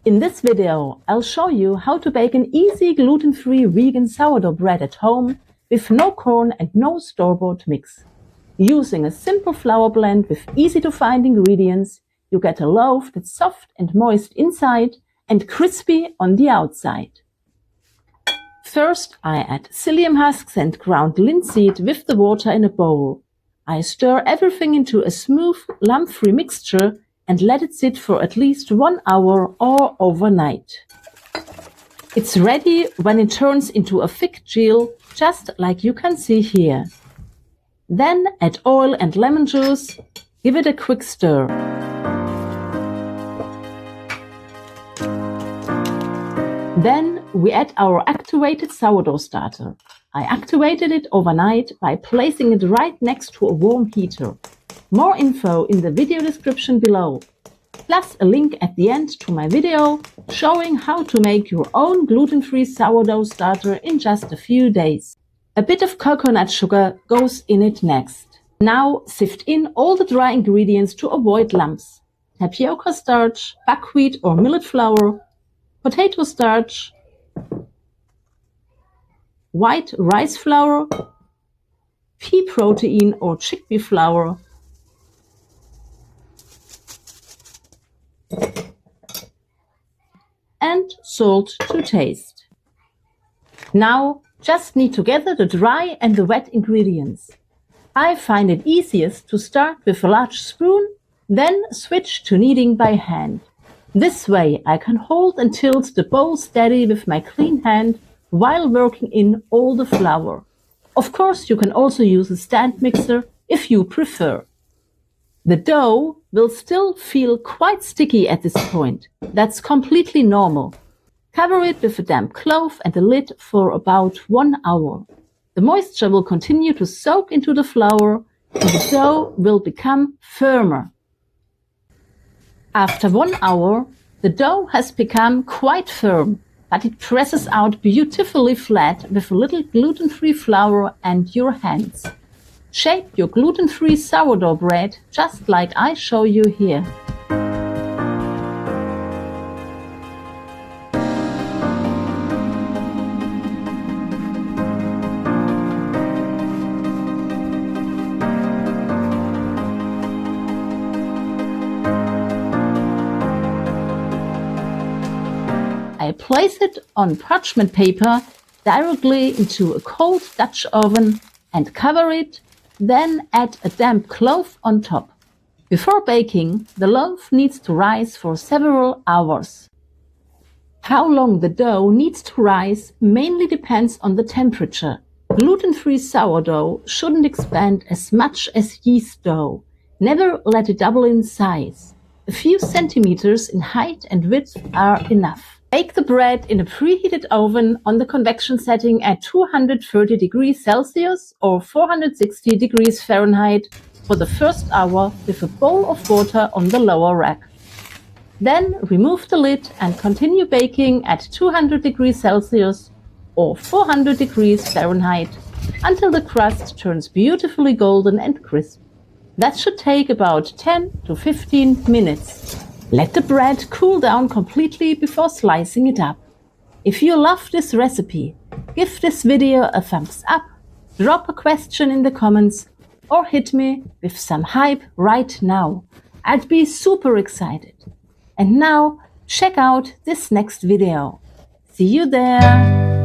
In this video, I'll show you how to bake an easy gluten-free vegan sourdough bread at home with no corn and no store-bought mix. Using a simple flour blend with easy-to-find ingredients, you get a loaf that's soft and moist inside and crispy on the outside. First, I add psyllium husks and ground linseed with the water in a bowl. I stir everything into a smooth, lump-free mixture and let it sit for at least 1 hour or overnight. It's ready when it turns into a thick gel, just like you can see here. Then add oil and lemon juice, give it a quick stir. Then we add our activated sourdough starter. I activated it overnight by placing it right next to a warm heater. More info in the video description below, plus a link at the end to my video showing how to make your own gluten-free sourdough starter in just a few days. A bit of coconut sugar goes in it next. Now sift in all the dry ingredients to avoid lumps. Tapioca starch, buckwheat or millet flour, potato starch, white rice flour, pea protein or chickpea flour, and salt to taste. Now just knead together the dry and the wet ingredients. I find it easiest to start with a large spoon, then switch to kneading by hand. This way I can hold and tilt the bowl steady with my clean hand while working in all the flour. Of course, you can also use a stand mixer if you prefer. The dough will still feel quite sticky at this point. That's completely normal. Cover it with a damp cloth and a lid for about 1 hour. The moisture will continue to soak into the flour and the dough will become firmer. After 1 hour, the dough has become quite firm, but it presses out beautifully flat with a little gluten-free flour and your hands. Shape your gluten-free sourdough bread just like I show you here. I place it on parchment paper directly into a cold Dutch oven and cover it, then add a damp cloth on top. Before baking, the loaf needs to rise for several hours. How long the dough needs to rise mainly depends on the temperature. Gluten-free sourdough shouldn't expand as much as yeast dough. Never let it double in size. A few centimeters in height and width are enough. Bake the bread in a preheated oven on the convection setting at 230 degrees Celsius or 460 degrees Fahrenheit for the first hour with a bowl of water on the lower rack. Then remove the lid and continue baking at 200 degrees Celsius or 400 degrees Fahrenheit until the crust turns beautifully golden and crisp. That should take about 10 to 15 minutes. Let the bread cool down completely before slicing it up. If you love this recipe, give this video a thumbs up, drop a question in the comments, or hit me with some hype right now. I'd be super excited. And now, check out this next video. See you there!